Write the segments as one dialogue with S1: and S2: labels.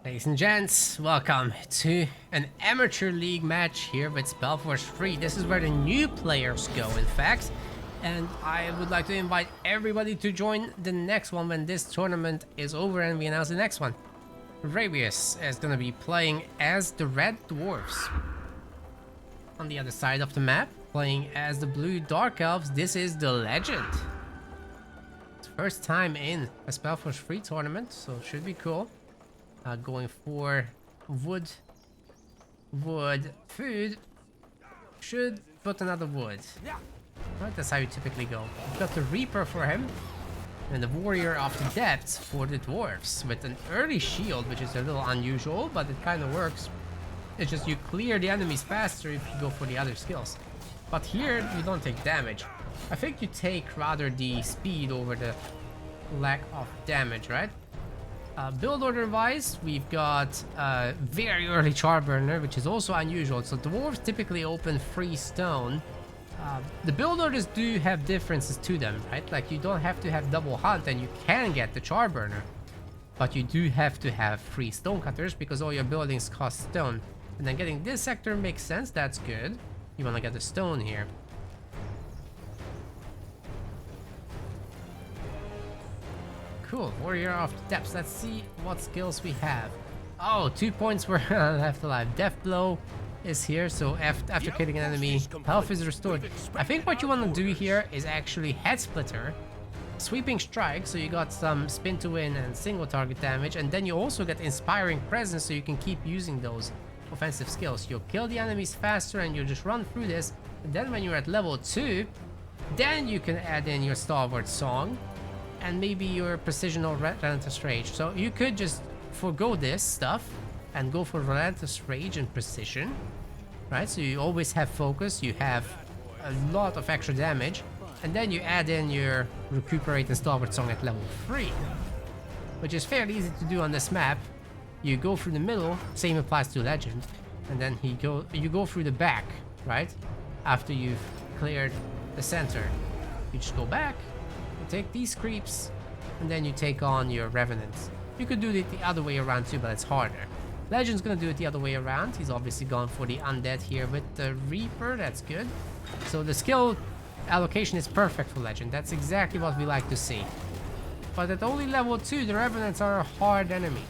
S1: Ladies and gents, welcome to an amateur league match here with SpellForce 3. This is where the new players go, in fact. And I would like to invite everybody to join the next one when this tournament is over and we announce the next one. Rabeus is going to be playing as the Red Dwarfs. On the other side of the map, playing as the Blue Dark Elves, this is the Legend. It's first time in a SpellForce 3 tournament, so it should be cool. Going for wood, food. Should put another wood. Right, that's how you typically go. We've got the Reaper for him, and the Warrior of the Depths for the Dwarves, with an early shield, which is a little unusual, but it kind of works. It's just you clear the enemies faster if you go for the other skills. But here, you don't take damage. I think you take rather the speed over the lack of damage, right? Build order wise, we've got very early Charburner, which is also unusual. So dwarves typically open free stone. The build orders do have differences to them, right? Like you don't have to have double hunt and you can get the Charburner, but you do have to have free stone cutters because all your buildings cost stone. And then getting this sector makes sense. That's good. You want to get the stone here. Cool, Warrior of the Depths. Let's see what skills we have. Oh, 2 points were left alive. Death Blow is here, so after killing an enemy, health is restored. I think what you want to do here is actually Head Splitter, Sweeping Strike, so you got some spin to win and single target damage, and then you also get Inspiring Presence, so you can keep using those offensive skills. You'll kill the enemies faster and you'll just run through this, and then when you're at level 2, then you can add in your Stalwart Song, and maybe your Precision or Relentless Rage. So you could just forgo this stuff and go for Relentless Rage and Precision, right? So you always have focus, you have a lot of extra damage, and then you add in your Recuperate and Stalwart Song at level 3, which is fairly easy to do on this map. You go through the middle, same applies to Legend, and then you go through the back, right? After you've cleared the center, you just go back, take these creeps, and then you take on your Revenants. You could do it the other way around too, but it's harder. Legend's gonna do it the other way around. He's obviously gone for the Undead here with the Reaper. That's good. So the skill allocation is perfect for Legend. That's exactly what we like to see. But at only level 2, the Revenants are a hard enemy.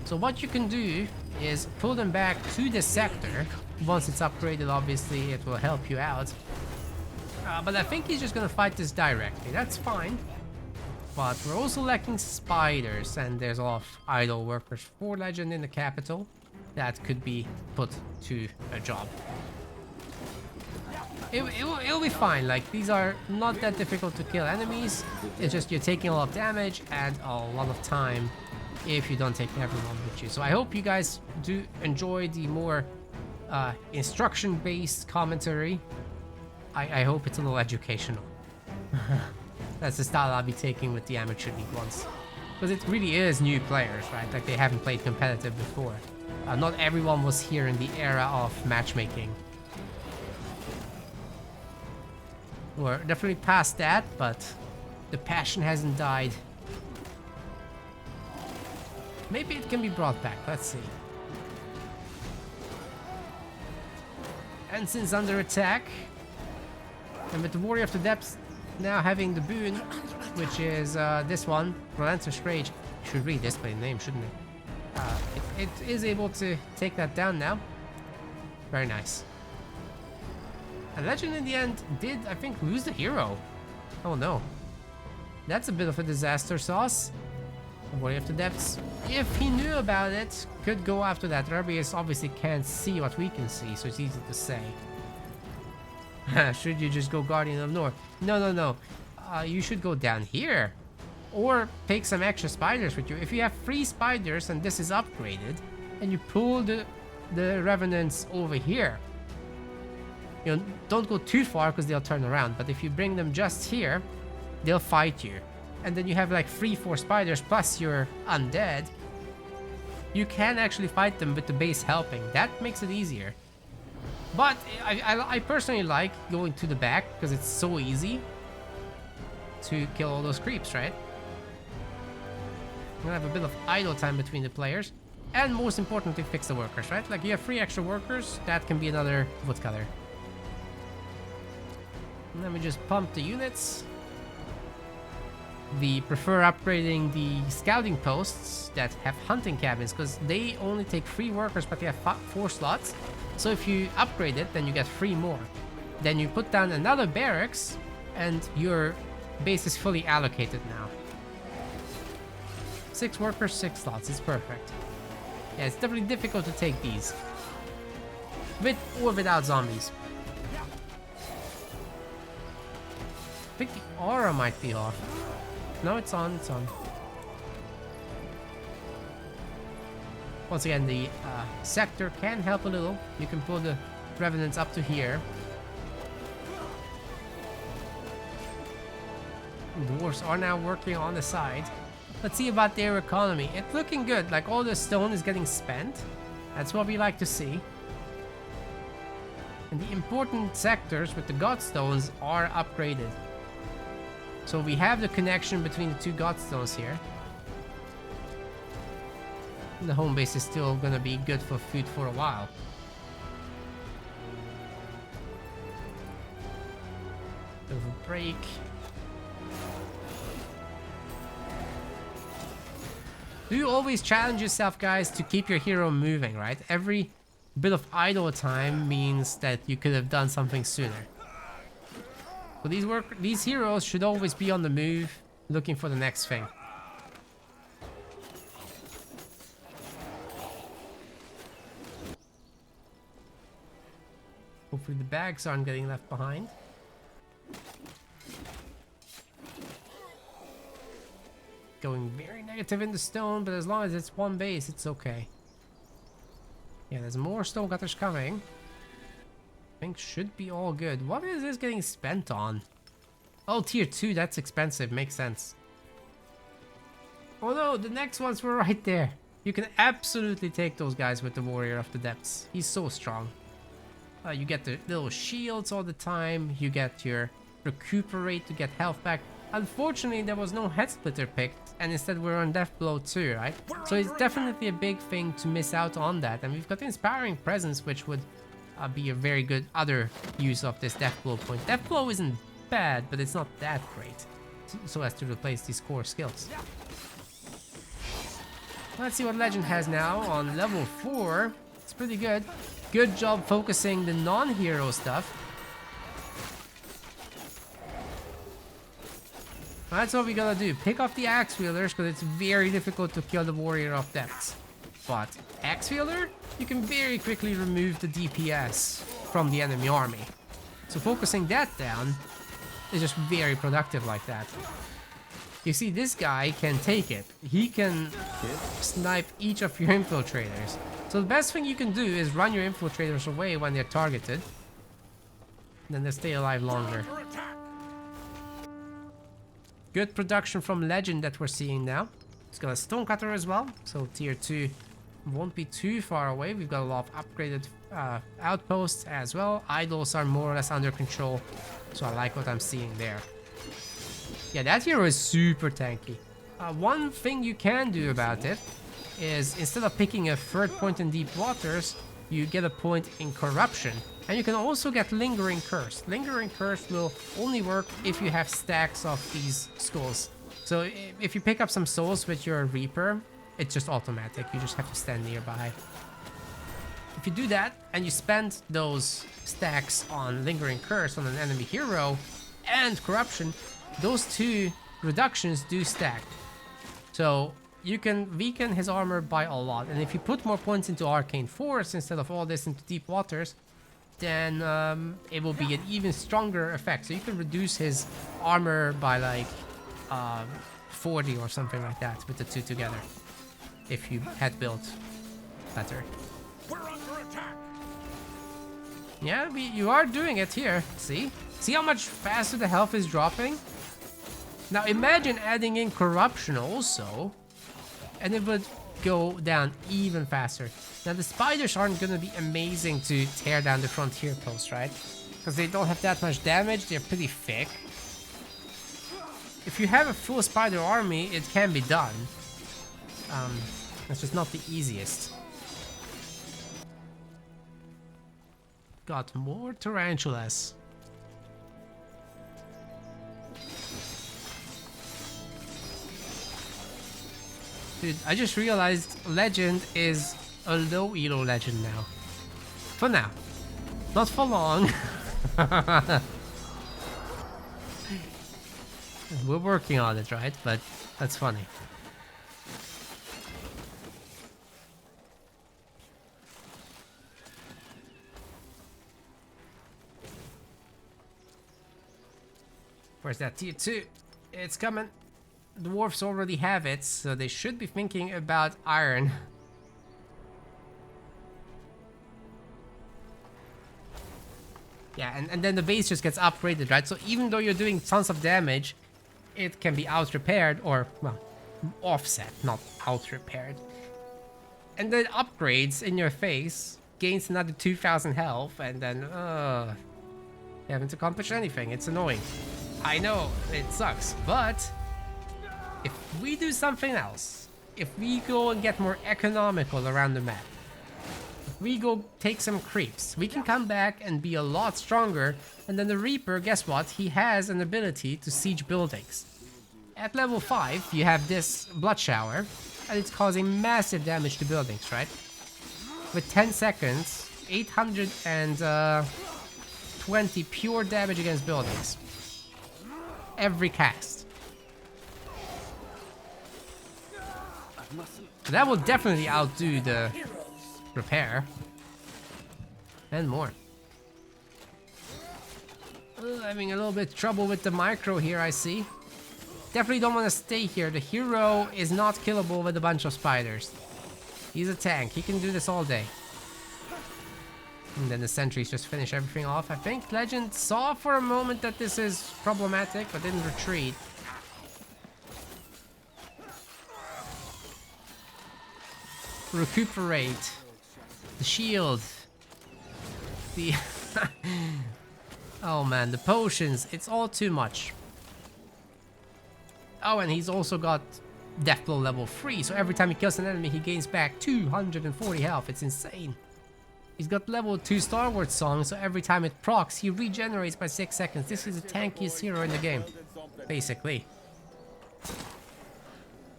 S1: So what you can do is pull them back to the sector. Once it's upgraded, obviously it will help you out. But I think he's just gonna fight this directly. That's fine. But we're also lacking spiders, and there's a lot of idle workers for Legend in the capital that could be put to a job. It'll be fine. Like, these are not that difficult to kill enemies. It's just you're taking a lot of damage and a lot of time if you don't take everyone with you. So I hope you guys do enjoy the more instruction-based commentary. I hope it's a little educational. That's the style I'll be taking with the amateur league ones. Because it really is new players, right? Like they haven't played competitive before. Not everyone was here in the era of matchmaking. We're definitely past that, but the passion hasn't died. Maybe it can be brought back, let's see. Ensign's under attack. And with the Warrior of the Depths now having the boon, which is this one, Relentless Rage. Should read this by name, shouldn't it? It is able to take that down now. Very nice. And Legend in the end did, I think, lose the hero. Oh no. That's a bit of a disaster sauce. The Warrior of the Depths, if he knew about it, could go after that. Rabeus obviously can't see what we can see, so it's easy to say. Should you just go Guardian of North? No. You should go down here. Or take some extra spiders with you. If you have 3 spiders and this is upgraded, and you pull the Revenants over here. You know, don't go too far because they'll turn around. But if you bring them just here, they'll fight you. And then you have like 3-4 spiders plus your undead. You can actually fight them with the base helping. That makes it easier. But I personally like going to the back because it's so easy to kill all those creeps, right? We're gonna have a bit of idle time between the players. And most importantly, fix the workers, right? Like, you have 3 extra workers, that can be another woodcutter. And then we just pump the units. We prefer upgrading the scouting posts that have hunting cabins, because they only take 3 workers, but they have 4 slots. So if you upgrade it, then you get 3 more. Then you put down another barracks, and your base is fully allocated now. 6 workers, 6 slots, it's perfect. Yeah, it's definitely difficult to take these. With or without zombies. I think the aura might be off. No, it's on, it's on. Once again, the sector can help a little. You can pull the revenants up to here. Dwarves are now working on the side. Let's see about their economy. It's looking good. Like, all the stone is getting spent. That's what we like to see. And the important sectors with the godstones are upgraded. So we have the connection between the 2 godstones here. And the home base is still gonna be good for food for a while. Bit of a break. Do you always challenge yourself, guys, to keep your hero moving, right? Every bit of idle time means that you could have done something sooner. So these heroes should always be on the move, looking for the next thing. Hopefully the bags aren't getting left behind. Going very negative in the stone, but as long as it's 1 base, it's okay. Yeah, there's more stone cutters coming. I think should be all good. What is this getting spent on? Oh, tier 2, that's expensive. Makes sense. Oh no, the next ones were right there. You can absolutely take those guys with the Warrior of the Depths. He's so strong. You get the little shields all the time. You get your recuperate to get health back. Unfortunately, there was no head splitter picked, and instead we're on death blow too, right? So it's definitely a big thing to miss out on that. And we've got inspiring presence, which would be a very good other use of this death blow point. Death blow isn't bad, but it's not that great, so as to replace these core skills. Let's see what Legend has now on level 4. It's pretty good. Good job focusing the non-hero stuff. That's what we gotta do. Pick off the axe wielders, because it's very difficult to kill the Warrior of Depths. But axe wielder, you can very quickly remove the DPS from the enemy army. So focusing that down is just very productive like that. You see, this guy can take it. He can snipe each of your infiltrators. So the best thing you can do is run your infiltrators away when they're targeted. Then they stay alive longer. Good production from Legend that we're seeing now. It's got a stonecutter as well, so tier 2 won't be too far away. We've got a lot of upgraded outposts as well. Idols are more or less under control, so I like what I'm seeing there. Yeah, that hero is super tanky. One thing you can do about it is, instead of picking a 3rd point in deep waters, you get a point in corruption. And you can also get Lingering Curse. Lingering Curse will only work if you have stacks of these skulls. So if you pick up some souls with your Reaper, it's just automatic. You just have to stand nearby. If you do that, and you spend those stacks on Lingering Curse on an enemy hero and Corruption, those 2 reductions do stack. So you can weaken his armor by a lot. And if you put more points into Arcane Force instead of all this into Deep Waters, then it will be an even stronger effect. So you can reduce his armor by like 40 or something like that with the 2 together, if you had built better. We're under attack. Yeah, you are doing it here. See how much faster the health is dropping? Now imagine adding in Corruption also, and it would go down even faster. Now the spiders aren't gonna be amazing to tear down the frontier post, right? Because they don't have that much damage, they're pretty thick. If you have a full spider army, it can be done. That's just not the easiest. Got more tarantulas. Dude, I just realized Legend is a low elo legend now. For now. Not for long. We're working on it, right? But that's funny. Where's that tier 2? It's coming. Dwarves already have it, so they should be thinking about iron. Yeah, and then the base just gets upgraded, right? So even though you're doing tons of damage, it can be out-repaired, or, well, offset, not out-repaired. And then upgrades in your face, gains another 2,000 health, and then, you haven't accomplished anything. It's annoying. I know, it sucks, but if we do something else, if we go and get more economical around the map, if we go take some creeps, we can come back and be a lot stronger, and then the Reaper, guess what? He has an ability to siege buildings. At level 5, you have this Blood Shower, and it's causing massive damage to buildings, right? With 10 seconds, 820 pure damage against buildings. Every cast. That will definitely outdo the repair. And more. Having a little bit of trouble with the micro here, I see. Definitely don't want to stay here. The hero is not killable with a bunch of spiders. He's a tank. He can do this all day. And then the sentries just finish everything off. I think Legend saw for a moment that this is problematic, but didn't retreat. Recuperate. The shield. The... oh man, the potions. It's all too much. Oh, and he's also got Deathblow level 3, so every time he kills an enemy, he gains back 240 health. It's insane. He's got level 2 Star Wars Song, so every time it procs, he regenerates by 6 seconds. This is the tankiest hero in the game, basically.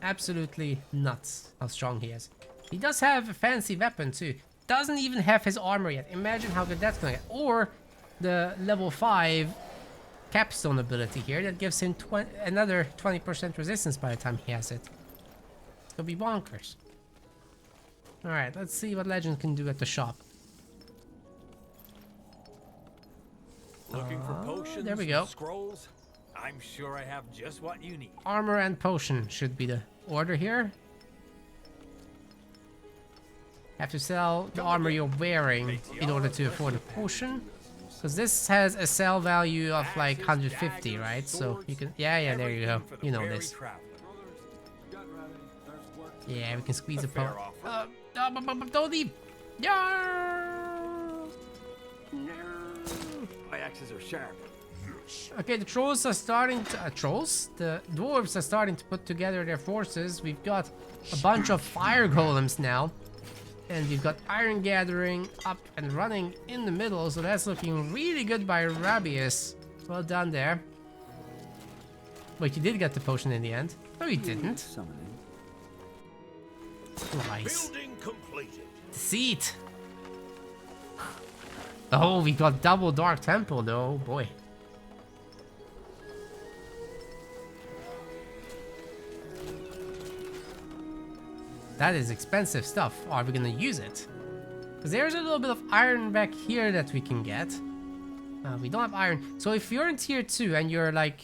S1: Absolutely nuts how strong he is. He does have a fancy weapon too. Doesn't even have his armor yet. Imagine how good that's gonna get. Or the level 5 capstone ability here that gives him another 20% resistance by the time he has it. It's gonna be bonkers. Alright, let's see what Legend can do at the shop.
S2: Looking for potions,
S1: there we go.
S2: Scrolls? I'm sure I have just what you need.
S1: Armor and potion should be the order here. Have to sell the armor you're wearing in order to afford a potion. Because this has a sell value of like 150, right? So you can... Yeah, there you go. You know this. Yeah, we can squeeze a potion. Don't leave! No!
S2: My axes are sharp.
S1: Okay, the trolls are starting to... The dwarves are starting to put together their forces. We've got a bunch of fire golems now. And we've got iron gathering up and running in the middle, so that's looking really good by Rabeus. Well done there. Wait, you did get the potion in the end. No, you didn't. Nice.
S2: Building completed.
S1: Deceit. Oh, we got double Dark Temple though. Oh boy. That is expensive stuff. Are we gonna use it? Because there's a little bit of iron back here that we can get. We don't have iron. So if you're in tier 2 and you're like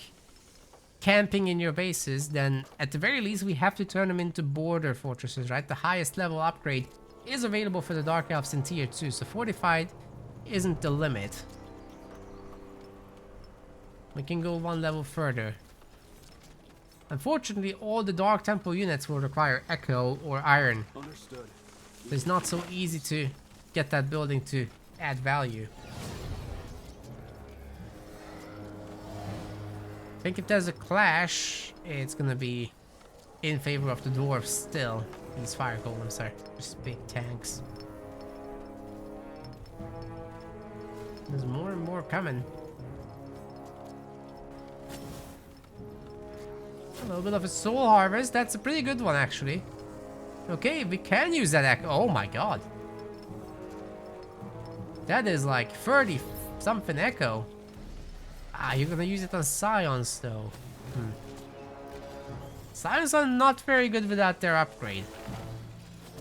S1: camping in your bases, then at the very least we have to turn them into border fortresses, right? The highest level upgrade is available for the Dark Elves in tier 2. So fortified isn't the limit. We can go one level further. Unfortunately, all the Dark Temple units will require Echo or Iron.
S2: Understood.
S1: It's not so easy to get that building to add value. I think if there's a clash, it's gonna be in favor of the dwarves still. These fire golems are just big tanks. There's more and more coming. A little bit of a soul harvest. That's a pretty good one, actually. Okay, we can use that echo. Oh my god. That is like 30 something echo. Ah, you're gonna use it on Scions though. Scions are not very good without their upgrade.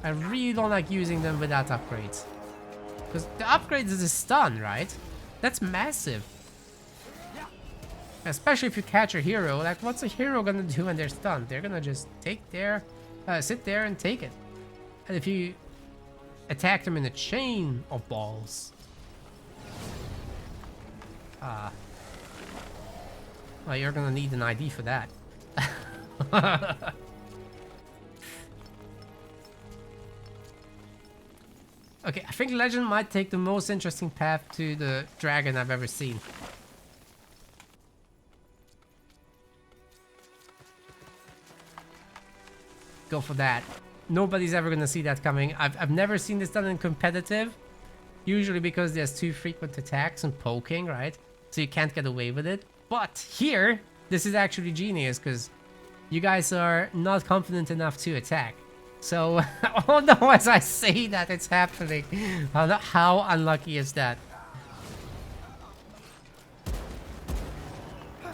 S1: I really don't like using them without upgrades. Because the upgrade is a stun, right? That's massive. Especially if you catch a hero. Like, what's a hero gonna do when they're stunned? They're gonna just take their... sit there and take it. And if you attack them in a chain of balls... well, you're gonna need an ID for that. Okay, I think Legend might take the most interesting path to the dragon I've ever seen. Go for that. Nobody's ever gonna see that coming. I've never seen this done in competitive. Usually because there's too frequent attacks and poking, right? So you can't get away with it. But here, this is actually genius because you guys are not confident enough to attack. So, oh no, as I say that, it's happening. How unlucky is that?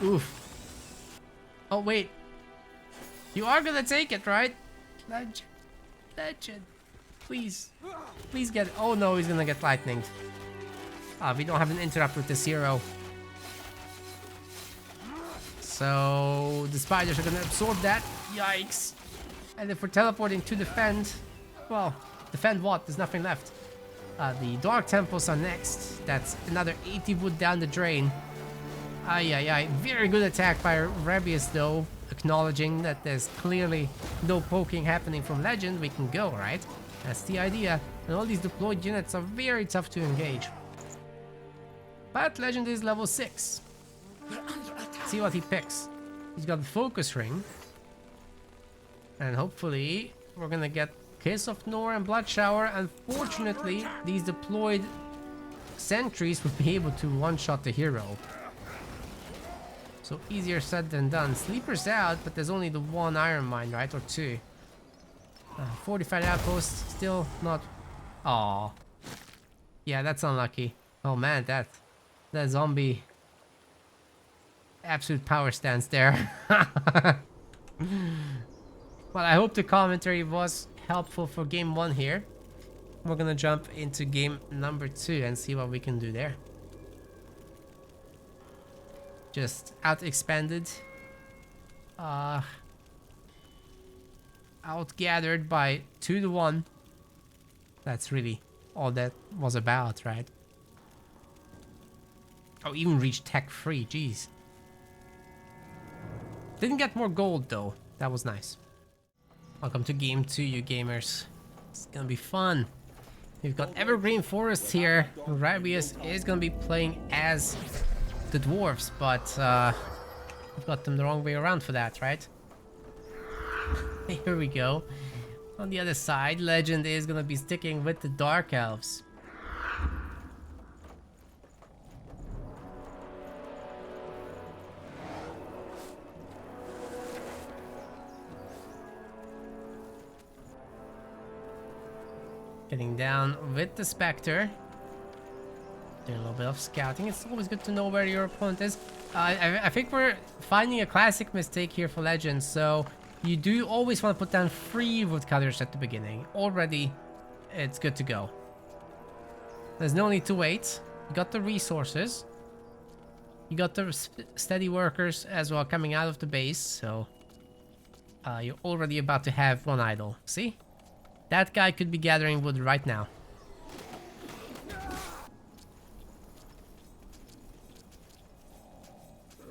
S1: Oof. Oh, wait. You are gonna take it, right? Legend. Legend. Please. Please get it. Oh no, he's gonna get lightninged. We don't have an interrupt with this hero. So, the spiders are gonna absorb that. Yikes. And if we're teleporting to defend, well, defend what? There's nothing left. The Dark Temples are next. That's another 80 wood down the drain. Ay, ay, ay. Very good attack by Rabeus, though. Acknowledging that there's clearly no poking happening from Legend. We can go, right? That's the idea. And all these deployed units are very tough to engage. But Legend is level 6. See what he picks. He's got the Focus Ring. And hopefully, we're gonna get Kiss of Nor and Blood Shower. Unfortunately, these deployed sentries would be able to one-shot the hero. So easier said than done. Sleeper's out, but there's only the one Iron Mine, right? Or two. Fortified outpost, still not... Aww. Yeah, that's unlucky. Oh man, that zombie... absolute power stance there. Well, I hope the commentary was helpful for game 1 here. We're gonna jump into game number 2 and see what we can do there. Just out-expanded. Out-gathered by 2 to 1. That's really all that was about, right? Oh, even reached tech free, jeez. Didn't get more gold though. That was nice. Welcome to game 2, you gamers. It's gonna be fun. We've got Evergreen Forest here. Rabeus is gonna be playing as the dwarves, but we've got them the wrong way around for that, right? Here we go. On the other side, Legend is gonna be sticking with the Dark Elves. Getting down with the Spectre. Doing a little bit of scouting. It's always good to know where your opponent is. I think we're finding a classic mistake here for Legends. So you do always want to put down 3 woodcutters at the beginning. Already, it's good to go. There's no need to wait. You got the resources. You got the steady workers as well coming out of the base. So you're already about to have 1 idle. See? That guy could be gathering wood right now.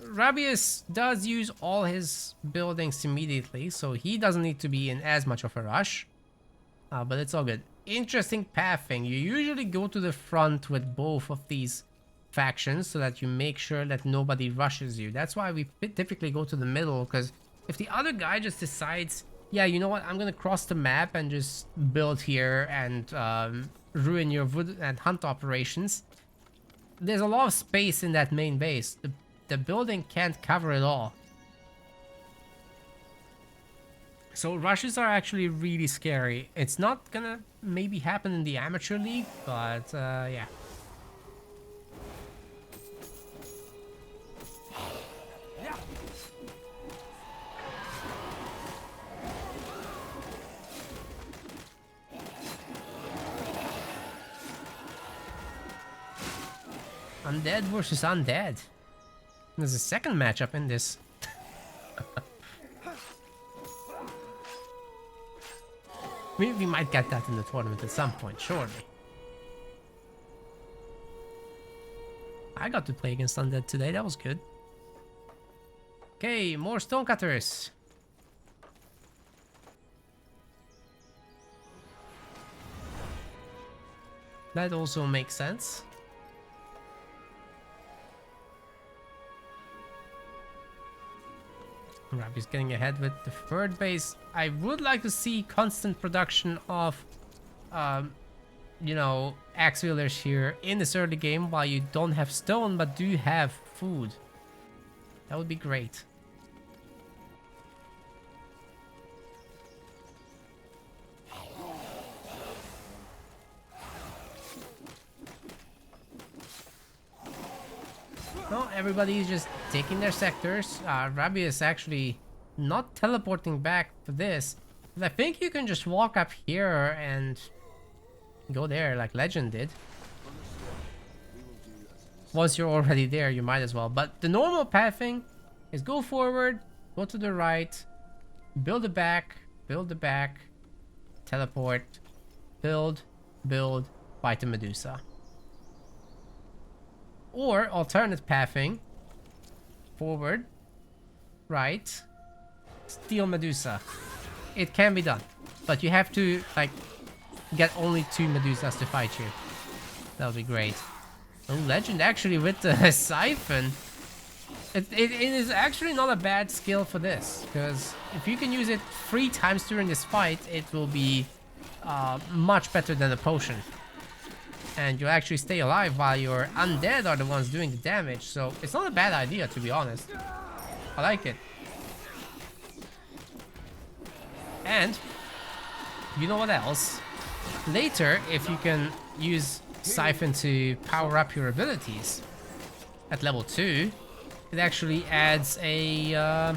S1: Rabeus does use all his buildings immediately, so he doesn't need to be in as much of a rush. But it's all good. Interesting pathing. You usually go to the front with both of these factions so that you make sure that nobody rushes you. That's why we typically go to the middle, because if the other guy just decides Yeah, you know what? I'm gonna cross the map and just build here and ruin your wood and hunt operations. There's a lot of space in that main base. The building can't cover it all. So rushes are actually really scary. It's not gonna maybe happen in the amateur league, but yeah. Undead versus undead. There's a second matchup in this. We might get that in the tournament at some point, surely. I got to play against undead today, that was good. Okay, more stonecutters. That also makes sense. Rabeus getting ahead with the third base. I would like to see constant production of, you know, axe wielders here in this early game while you don't have stone but do have food. That would be great. No, everybody's just taking their sectors. Rabeus actually not teleporting back for this. But I think you can just walk up here and go there like Legend did. Once you're already there, you might as well. But the normal pathing is go forward, go to the right, build the back, teleport, build, fight the Medusa. Or alternate pathing, forward, right, steal Medusa. It can be done, but you have to like get only 2 Medusas to fight you. That would be great. Oh, Legend actually with the siphon. It is actually not a bad skill for this, because if you can use it 3 times during this fight, it will be much better than a potion. And you'll actually stay alive while your undead are the ones doing the damage. So it's not a bad idea, to be honest. I like it. And you know what else? Later, if you can use Siphon to power up your abilities at level 2, it actually adds a...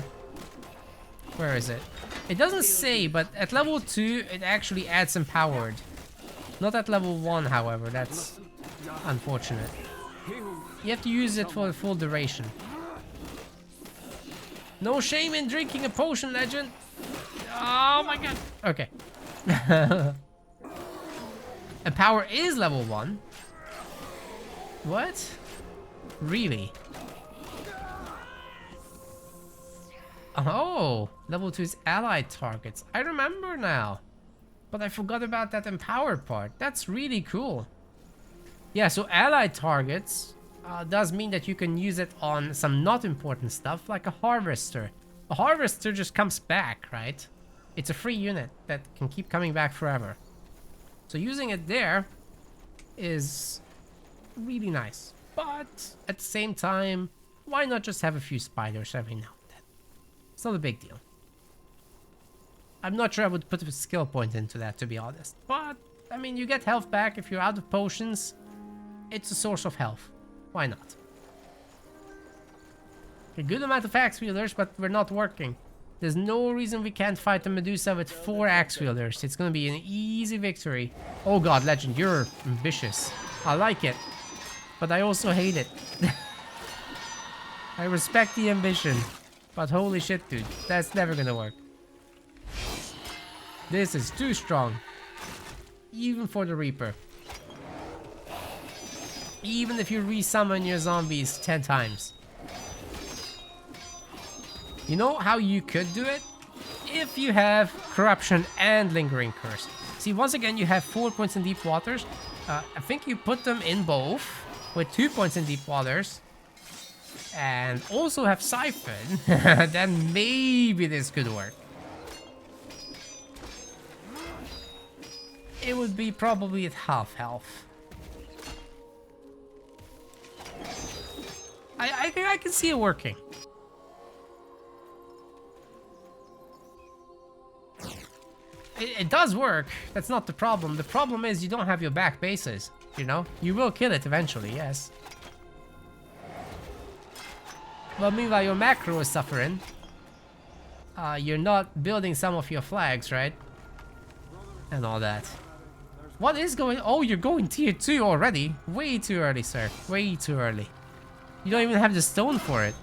S1: where is it? It doesn't say, but at level 2, it actually adds empowered. Not at level 1, however. That's unfortunate. You have to use it for the full duration. No shame in drinking a potion, Legend. Oh my god. Okay. Empower is level 1. What? Really? Oh, level 2 is allied targets. I remember now. But I forgot about that empowered part. That's really cool. Yeah, so allied targets does mean that you can use it on some not important stuff, like a harvester. A harvester just comes back, right? It's a free unit that can keep coming back forever. So using it there is really nice. But at the same time, why not just have a few spiders every now and then? It's not a big deal. I'm not sure I would put a skill point into that, to be honest. But, I mean, you get health back if you're out of potions. It's a source of health. Why not? A good amount of axe wielders, but we're not working. There's no reason we can't fight the Medusa with 4 axe wielders. It's gonna be an easy victory. Oh god, Legend, you're ambitious. I like it. But I also hate it. I respect the ambition. But holy shit, dude. That's never gonna work. This is too strong. Even for the Reaper. Even if you resummon your zombies 10 times. You know how you could do it? If you have Corruption and Lingering Curse. See, once again, you have 4 points in Deep Waters. I think you put them in both with 2 points in Deep Waters. And also have Siphon. Then maybe this could work. it would be probably at half health. I can see it working. It does work. That's not the problem. The problem is you don't have your back bases. You know, you will kill it eventually. Yes. Well, meanwhile, your macro is suffering. You're not building some of your flags, right? And all that. What is going... Oh, you're going tier 2 already? Way too early, sir. Way too early. You don't even have the stone for it.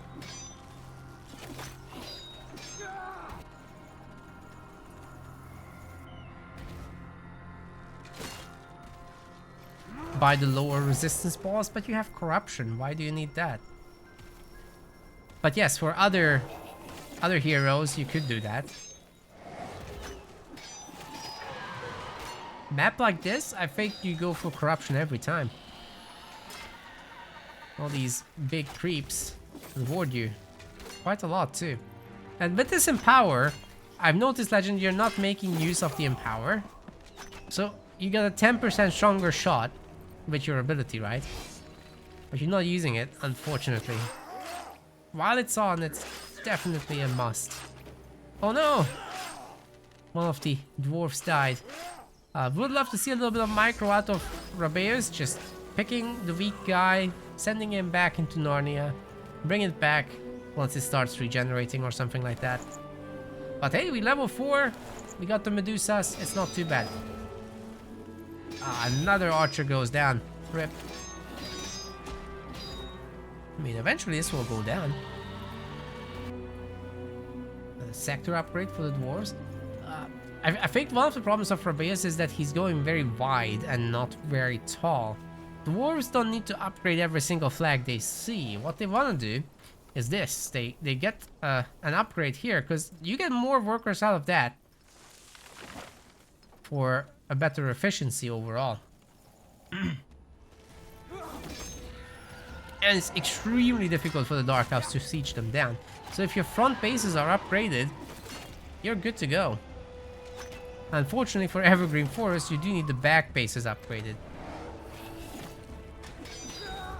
S1: Buy the lower resistance balls, but you have corruption. Why do you need that? But yes, for other heroes, you could do that. Map like this, I think you go for corruption every time. All these big creeps reward you quite a lot too. And with this Empower, I've noticed, Legend, you're not making use of the Empower. So you got a 10% stronger shot with your ability, right? But you're not using it, unfortunately. While it's on, it's definitely a must. Oh no! One of the dwarfs died. Would love to see a little bit of micro out of Rabeus, just picking the weak guy, sending him back into Narnia, bring it back once it starts regenerating or something like that. But hey, we level 4, we got the Medusas, it's not too bad. Another archer goes down. Rip. I mean, eventually this will go down. A sector upgrade for the dwarves. I think one of the problems of Rabeus is that he's going very wide and not very tall. Dwarves don't need to upgrade every single flag they see. What they want to do is this. They get an upgrade here, because you get more workers out of that for a better efficiency overall. And it's extremely difficult for the Dark Elves to siege them down. So if your front bases are upgraded, you're good to go. Unfortunately for Evergreen Forest, you do need the back bases upgraded.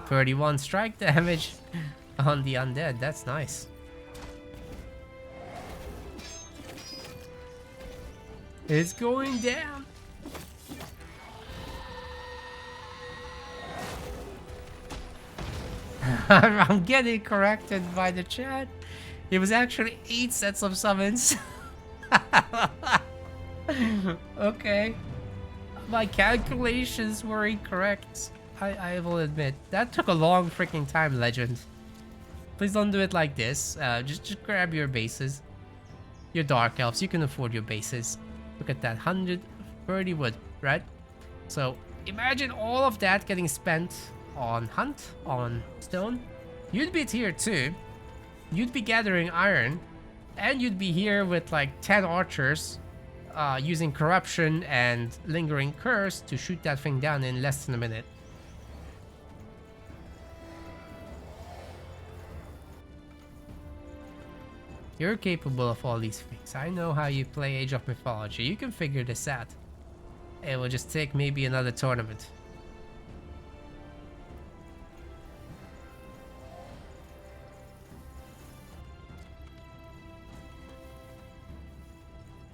S1: 31 strike damage on the undead, that's nice. It's going down. I'm getting corrected by the chat. It was actually 8 sets of summons. Okay. My calculations were incorrect. I will admit. That took a long freaking time, Legend. Please don't do it like this. Just grab your bases. Your Dark Elves, you can afford your bases. Look at that, 130 wood, right? So imagine all of that getting spent on hunt, on stone. You'd be tier 2. You'd be gathering iron. And you'd be here with like 10 archers using corruption and lingering curse to shoot that thing down in less than a minute. You're capable of all these things. I know how you play Age of Mythology. You can figure this out. It will just take maybe another tournament.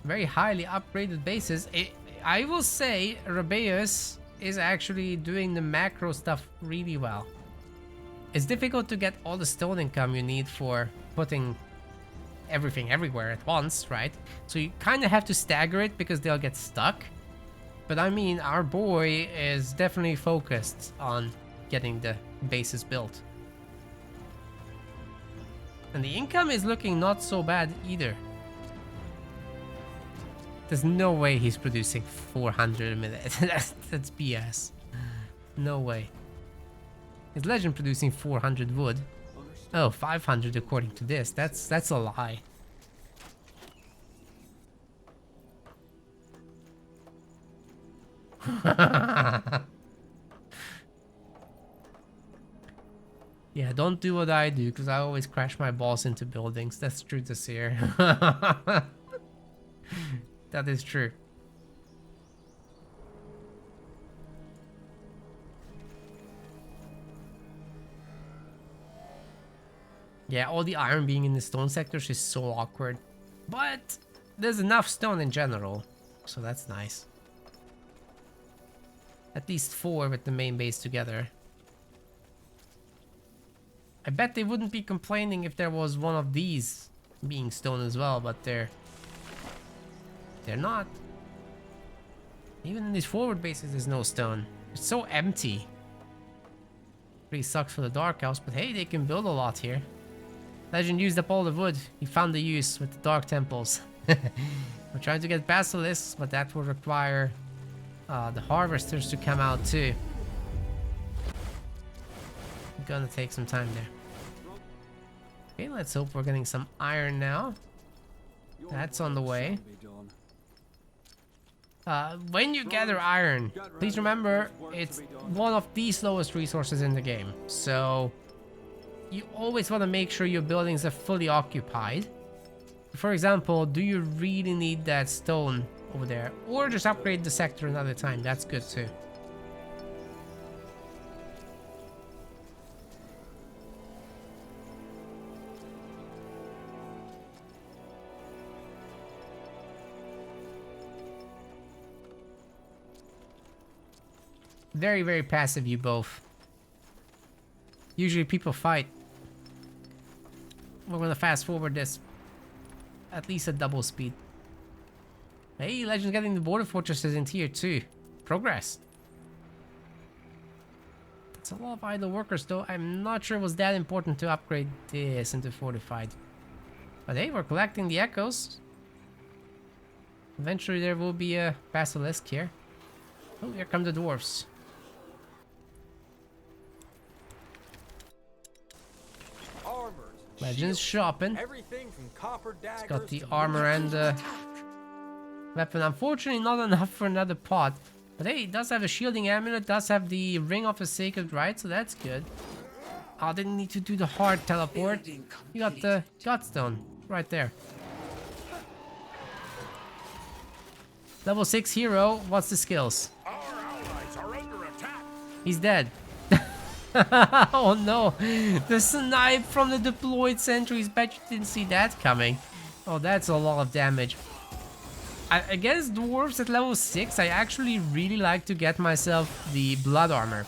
S1: Very highly upgraded bases. I will say Rabeus is actually doing the macro stuff really well. It's difficult to get all the stone income you need for putting everything everywhere at once, right? So you kind of have to stagger it because they'll get stuck. But I mean, our boy is definitely focused on getting the bases built. And the income is looking not so bad either. There's no way he's producing 400 a minute. That's BS. No way. Is Legend producing 400 wood? Oh, 500 according to this. That's a lie. Yeah, don't do what I do, because I always crash my balls into buildings. That's true to Seer. That is true. Yeah, all the iron being in the stone sectors is so awkward. But there's enough stone in general, so that's nice. At least 4 with the main base together. I bet they wouldn't be complaining if there was one of these being stone as well, but they're not. Even in these forward bases there's no stone. It's so empty. Pretty sucks for the Dark Elves, but hey, they can build a lot here. Legend used up all the wood. He found the use with the Dark Temples. We're trying to get basilisks, but that will require the harvesters to come out too. Gonna take some time there. Okay, let's hope we're getting some iron now. That's on the way. When you gather iron, please remember it's one of the slowest resources in the game. So you always want to make sure your buildings are fully occupied. For example, do you really need that stone over there? Or just upgrade the sector another time, that's good too. Very, very passive, you both. Usually people fight. We're gonna fast forward this. At least at double speed. Hey, Legend's getting the border fortresses in tier 2. Progress. That's a lot of idle workers though. I'm not sure it was that important to upgrade this into fortified. But hey, we're collecting the echoes. Eventually there will be a basilisk here. Oh, here come the dwarves. Legend's shopping. It's got the armor and the weapon. Unfortunately, not enough for another pot. But hey, it does have a shielding amulet, does have the ring of the sacred right, so that's good. Oh, didn't need to do the hard teleport. You got the Godstone right there. Level 6 hero, what's the skills? He's dead. Oh no, the snipe from the deployed sentries, bet you didn't see that coming. Oh, that's a lot of damage. Against dwarves at level 6, I actually really like to get myself the blood armor.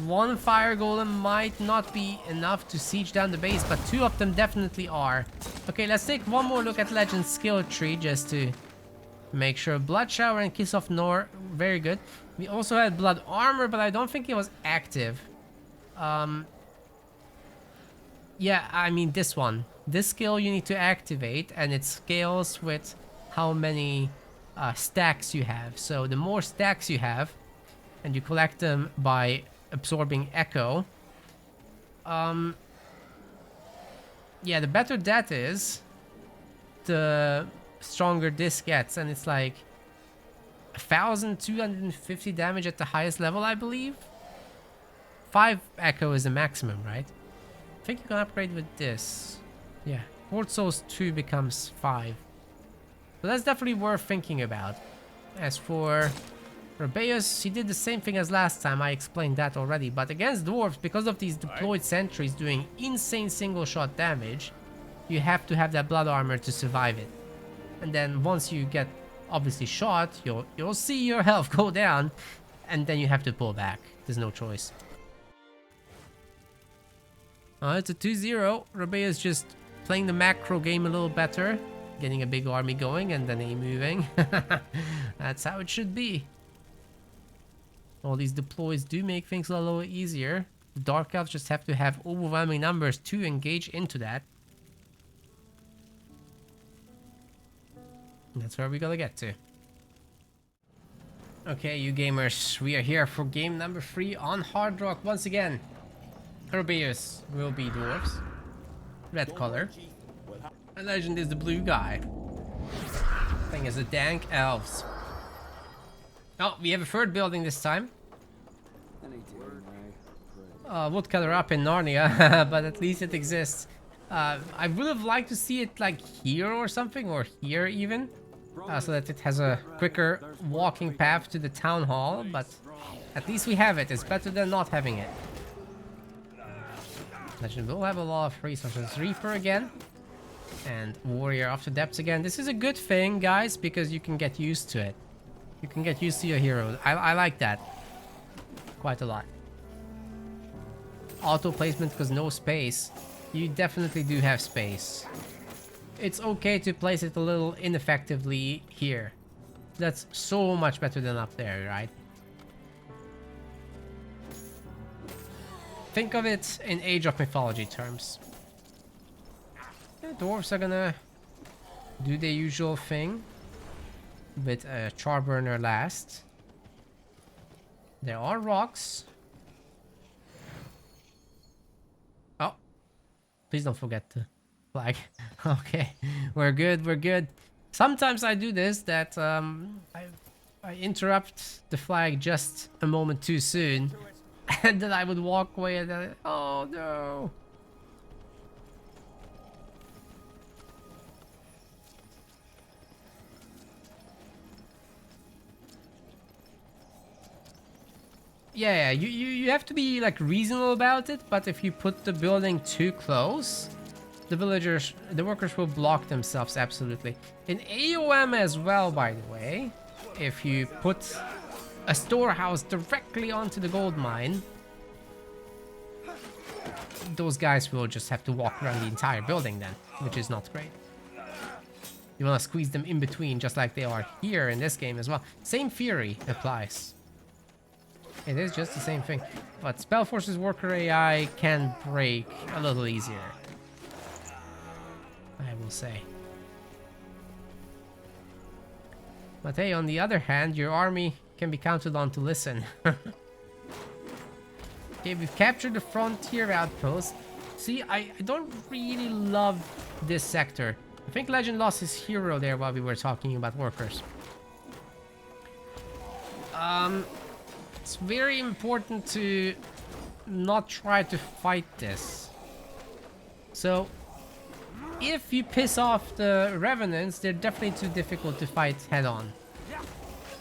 S1: One fire golem might not be enough to siege down the base, but 2 of them definitely are. Okay, let's take one more look at Legend's skill tree just to make sure. Blood shower and kiss of Nor, very good. We also had blood armor, but I don't think it was active. Yeah, I mean this one. This skill you need to activate, and it scales with how many stacks you have. So the more stacks you have, and you collect them by absorbing echo, yeah, the better that is, the stronger this gets. And it's like 1,250 damage at the highest level, I believe. 5 echo is the maximum, right? I think you can upgrade with this. Yeah, Horde Souls 2 becomes 5. So that's definitely worth thinking about. As for Rabeus, he did the same thing as last time, I explained that already, but against dwarves, because of these deployed sentries doing insane single shot damage, you have to have that blood armor to survive it. And then once you get obviously shot, you'll see your health go down, and then you have to pull back. There's no choice. It's a 2-0. Rabeus just playing the macro game a little better, getting a big army going and then A moving. That's how it should be. All these deploys do make things a little easier. The Dark Elves just have to have overwhelming numbers to engage into that. And that's where we gotta get to. Okay, you gamers, we are here for game number 3 on Hard Rock once again. Rabeus will be dwarves. Red color. And Legend is the blue guy. Thing is the dank elves. Oh, we have a third building this time. Woodcutter up in Narnia, but at least it exists. I would have liked to see it like here or something, or here even. so that it has a quicker walking path to the town hall, but at least we have it. It's better than not having it. Legend will have a lot of resources. Reaper again. And Warrior After Depths again. This is a good thing, guys, because you can get used to it. You can get used to your heroes. I like that quite a lot. Auto placement because no space. You definitely do have space. It's okay to place it a little ineffectively here. That's so much better than up there, right? Think of it in Age of Mythology terms. The dwarves are gonna do the usual thing with a Charburner last. There are rocks. Oh, please don't forget the flag. Okay, we're good, we're good. Sometimes I do this, that I interrupt the flag just a moment too soon, and then I would walk away and then, oh no. Yeah, you have to be like reasonable about it, but if you put the building too close, the workers will block themselves, absolutely. In AOM as well, by the way, if you put a storehouse directly onto the gold mine, those guys will just have to walk around the entire building then, which is not great. You want to squeeze them in between, just like they are here in this game as well. Same theory applies. It is just the same thing, but SpellForce's worker AI can break a little easier, I will say. But hey, on the other hand, your army can be counted on to listen. Okay, we've captured the frontier outpost. See, I don't really love this sector. I think Legend lost his hero there while we were talking about workers. It's very important to not try to fight this. So, if you piss off the Revenants, they're definitely too difficult to fight head on.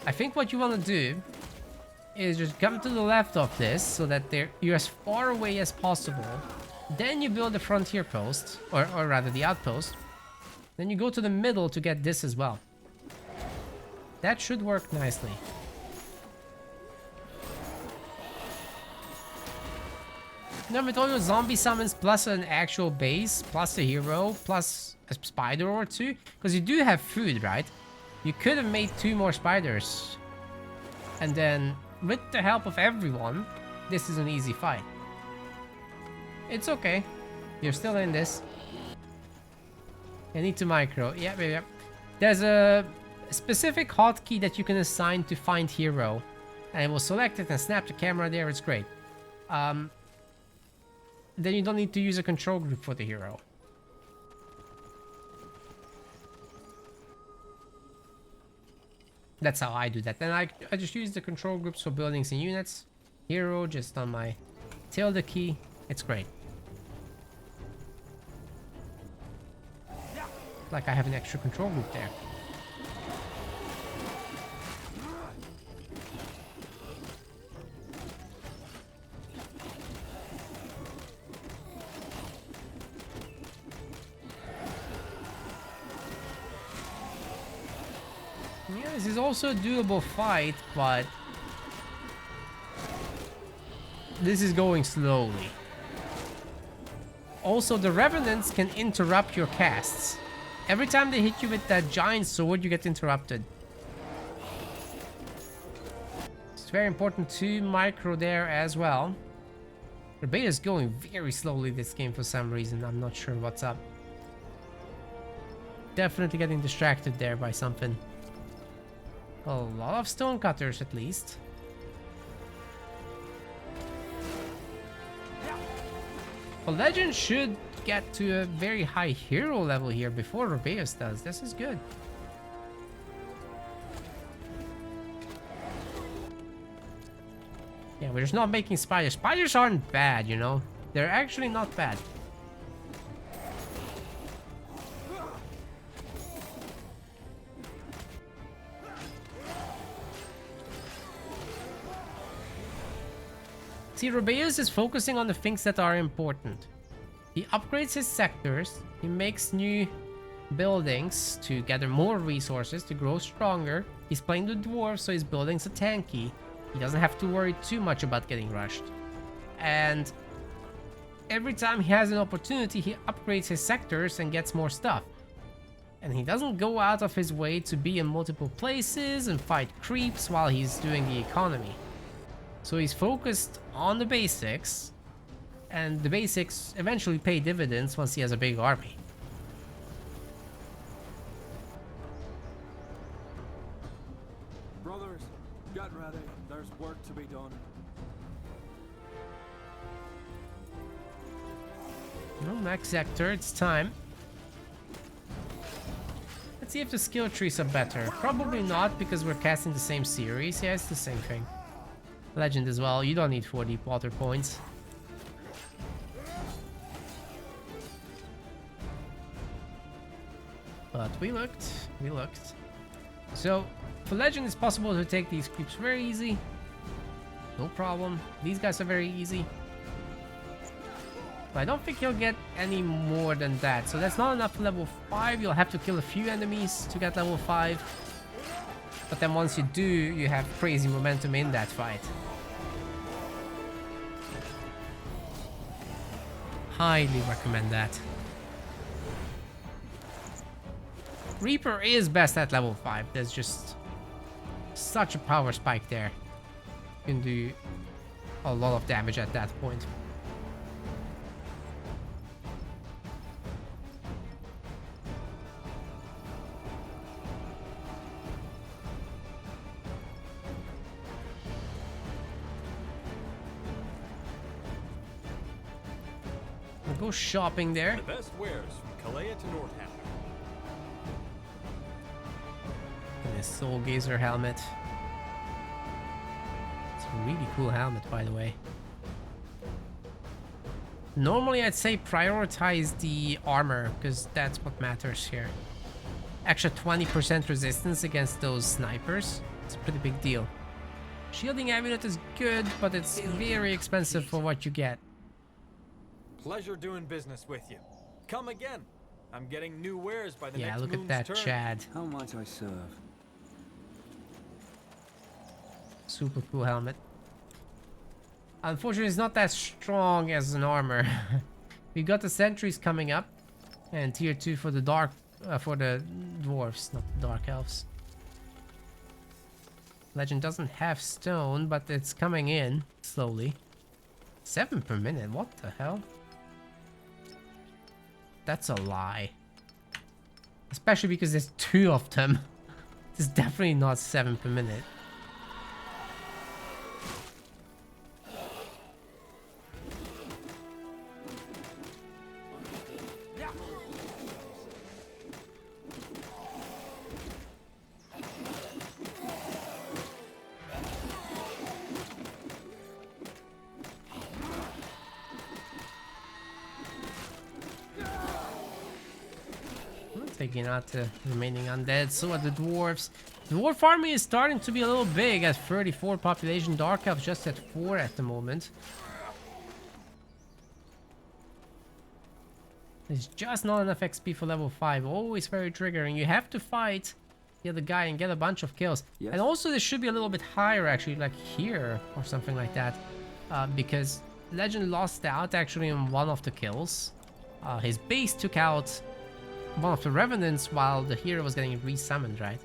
S1: I think what you want to do is just come to the left of this so that you're as far away as possible. Then you build the frontier post, or rather the outpost. Then you go to the middle to get this as well. That should work nicely. Now with all your zombie summons plus an actual base, plus a hero, plus a spider or two, because you do have food, right? You could have made 2 more spiders. And then, with the help of everyone, this is an easy fight. It's okay. You're still in this. I need to micro. Yeah, yeah. There's a specific hotkey that you can assign to find hero. And it will select it and snap the camera there. It's great. Then you don't need to use a control group for the hero. That's how I do that. Then I just use the control groups for buildings and units. Hero just on my tilde key. It's great. Like I have an extra control group there. Yeah, this is also a doable fight, but this is going slowly. Also, the Revenants can interrupt your casts. Every time they hit you with that giant sword, you get interrupted. It's very important to micro there as well. Rabeus is going very slowly this game for some reason. I'm not sure what's up. Definitely getting distracted there by something. A lot of stonecutters at least. A legend should get to a very high hero level here before Rabeus does. This is good. Yeah, we're just not making spiders. Spiders aren't bad, you know. They're actually not bad. See, Rabeus is focusing on the things that are important. He upgrades his sectors, he makes new buildings to gather more resources, to grow stronger. He's playing the dwarves, so his buildings are tanky. He doesn't have to worry too much about getting rushed. And every time he has an opportunity, he upgrades his sectors and gets more stuff. And he doesn't go out of his way to be in multiple places and fight creeps while he's doing the economy. So he's focused on the basics, and the basics eventually pay dividends once he has a big army.
S3: Brothers, get ready. There's work to be done.
S1: No, next sector, it's time. Let's see if the skill trees are better. Probably not, because we're casting the same series. Yeah, it's the same thing. Legend as well. You don't need 4 deep water points. But we looked. So, for Legend, it's possible to take these creeps very easy. No problem. These guys are very easy. But I don't think you'll get any more than that. So that's not enough for level 5. You'll have to kill a few enemies to get level 5. But then once you do, you have crazy momentum in that fight. Highly recommend that. Reaper is best at level 5. There's just such a power spike there. You can do a lot of damage at that point. We'll go shopping there.
S2: The best wares from Kalea to Northampton.
S1: And this Soul Gazer helmet. It's a really cool helmet, by the way. Normally, I'd say prioritize the armor, because that's what matters here. Extra 20% resistance against those snipers. It's a pretty big deal. Shielding amulet is good, but it's very expensive for what you get.
S2: Pleasure doing business with you. Come again. I'm getting new wares by the
S1: Yeah,
S2: next
S1: look at
S2: moon's
S1: that
S2: turn.
S1: Chad.
S3: How might I serve?
S1: Super cool helmet. Unfortunately, it's not that strong as an armor. We got the sentries coming up, and tier 2 for the for the dwarves, not the dark elves. Legend doesn't have stone, but it's coming in slowly. 7 per minute. What the hell? That's a lie. Especially because there's 2 of them. It's definitely not 7 per minute. Taking out the remaining undead. So are the dwarves. The dwarf army is starting to be a little big at 34 population. Dark elves just at 4 at the moment. There's just not enough XP for level 5. Always very triggering. You have to fight the other guy and get a bunch of kills. Yes. And also this should be a little bit higher actually, like here or something like that. Because Legend lost out actually on one of the kills. His base took out one of the revenants while the hero was getting resummoned, right?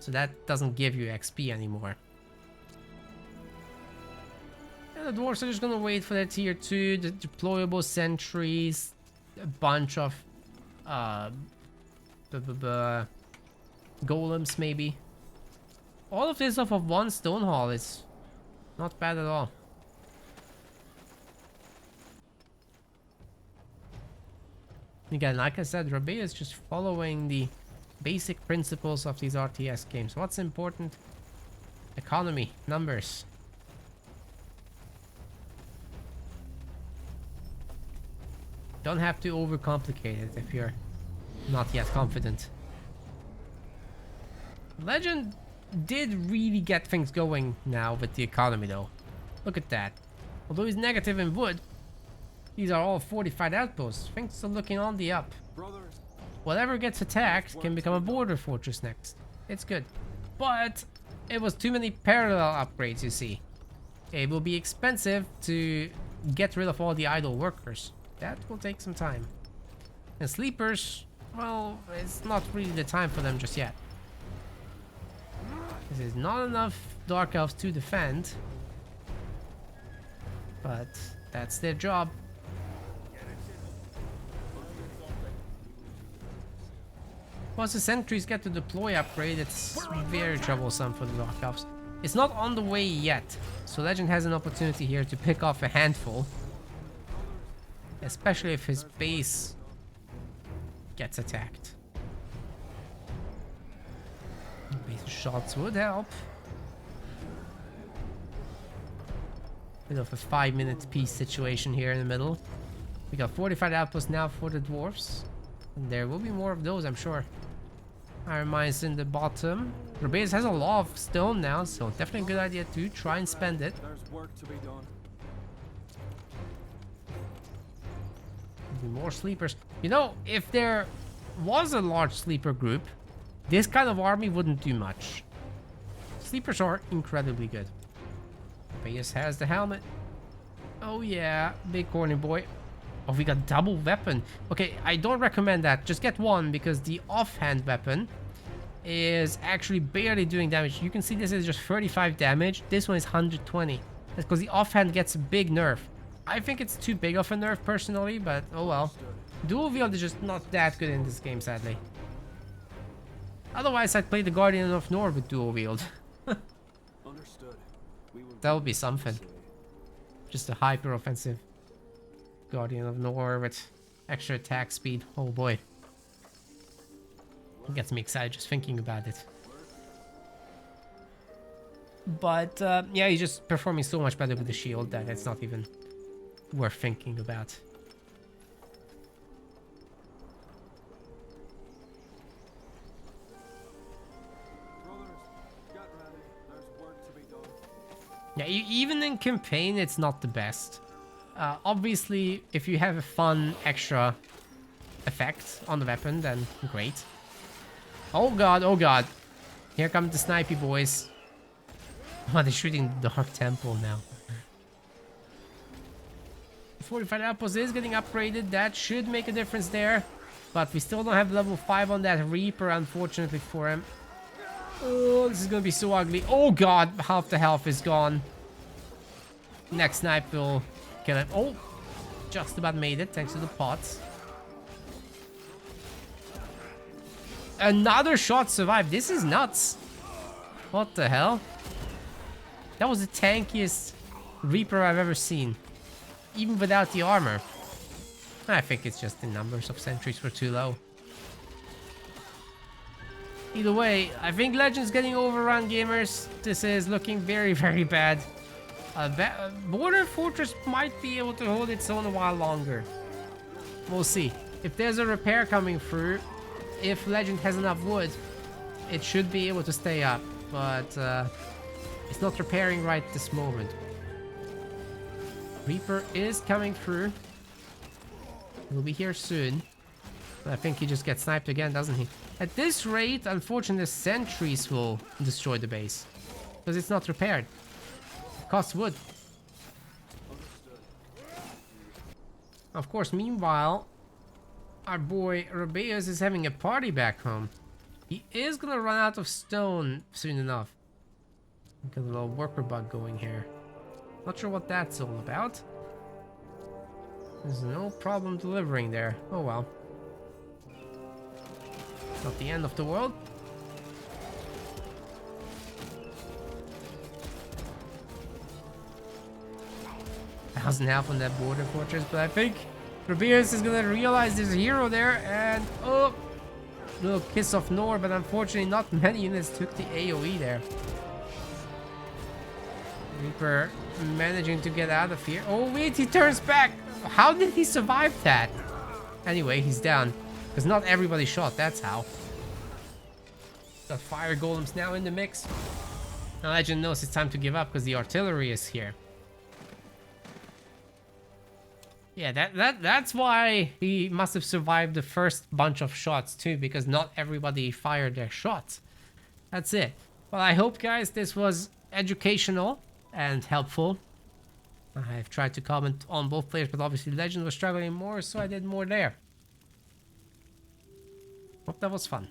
S1: So that doesn't give you XP anymore. And the dwarves are just gonna wait for their tier 2, the deployable sentries, a bunch of golems maybe. All of this off of 1 stone hall is not bad at all. Again, like I said, Rabeus is just following the basic principles of these RTS games. What's important? Economy, numbers. Don't have to overcomplicate it if you're not yet confident. Legend did really get things going now with the economy though. Look at that. Although he's negative in wood, these are all fortified outposts. Things are looking on the up.
S3: Brothers,
S1: Whatever gets attacked can become a border fortress next. It's good. But it was too many parallel upgrades, you see. It will be expensive to get rid of all the idle workers. That will take some time. And sleepers, well, it's not really the time for them just yet. This is not enough Dark Elves to defend. But that's their job. Once the sentries get the deploy upgrade, it's very troublesome for the Dark Elves. It's not on the way yet, so Legend has an opportunity here to pick off a handful. Especially if his base gets attacked. Base shots would help. Bit of a 5-minute peace situation here in the middle. We got fortified outposts now for the dwarves. And there will be more of those, I'm sure. Iron mines in the bottom. Rabeus has a lot of stone now, so definitely a good idea to try and spend it.
S3: there's work to be done.
S1: More sleepers. You know, if there was a large sleeper group, this kind of army wouldn't do much. Sleepers are incredibly good. Rabeus has the helmet. Oh yeah, big corny boy. Oh, we got double weapon. Okay, I don't recommend that. Just get one, because the offhand weapon is actually barely doing damage. You can see this is just 35 damage. This one is 120. That's because the offhand gets a big nerf. I think it's too big of a nerf personally, but oh well. Dual wield is just not that good in this game, sadly. Otherwise, I'd play the Guardian of Nord with dual wield.
S3: Understood. We will
S1: That would be something. Just a hyper offensive Guardian of Nord with extra attack speed. Oh boy. It gets me excited just thinking about it. But yeah, he's just performing so much better with the shield that it's not even worth thinking about.
S3: Brothers, get ready. There's work to be done.
S1: Yeah, even in campaign, it's not the best. Obviously, if you have a fun extra effect on the weapon, then great. Oh god, oh god. Here come the snipey boys. Oh, they're shooting the Dark Temple now. Fortified outpost is getting upgraded. That should make a difference there. But we still don't have level 5 on that Reaper, unfortunately for him. Oh, this is gonna be so ugly. Oh god, half the health is gone. Next snipe will kill him. Oh, just about made it thanks to the pots. Another shot survived. This is nuts. What the hell? That was the tankiest Reaper I've ever seen. Even without the armor. I think it's just the numbers of sentries were too low. Either way, I think Legend's getting overrun, gamers. This is looking very, very bad. Border Fortress might be able to hold its own a while longer. We'll see. If there's a repair coming through, if Legend has enough wood, it should be able to stay up. But it's not repairing right this moment. Reaper is coming through. He'll be here soon. I think he just gets sniped again, doesn't he? At this rate, unfortunately, sentries will destroy the base. Because it's not repaired. It costs wood. Of course, meanwhile, our boy Rabeus is having a party back home. He is gonna run out of stone soon enough. Got a little worker bug going here. Not sure what that's all about. There's no problem delivering there. Oh well. Not the end of the world. 1,000 health on that border fortress, but I think Rabeus is gonna realize there's a hero there, and oh, little kiss of Nord, but unfortunately not many units took the AoE there. Reaper managing to get out of here. Oh wait, he turns back. How did he survive that? Anyway, he's down. Because not everybody shot, that's how. Got fire golems now in the mix. Now Legend knows it's time to give up because the artillery is here. Yeah, that's why he must have survived the first bunch of shots too, because not everybody fired their shots. That's it. Well, I hope, guys, this was educational and helpful. I've tried to comment on both players, but obviously Legend was struggling more, so I did more there. Hope that was fun.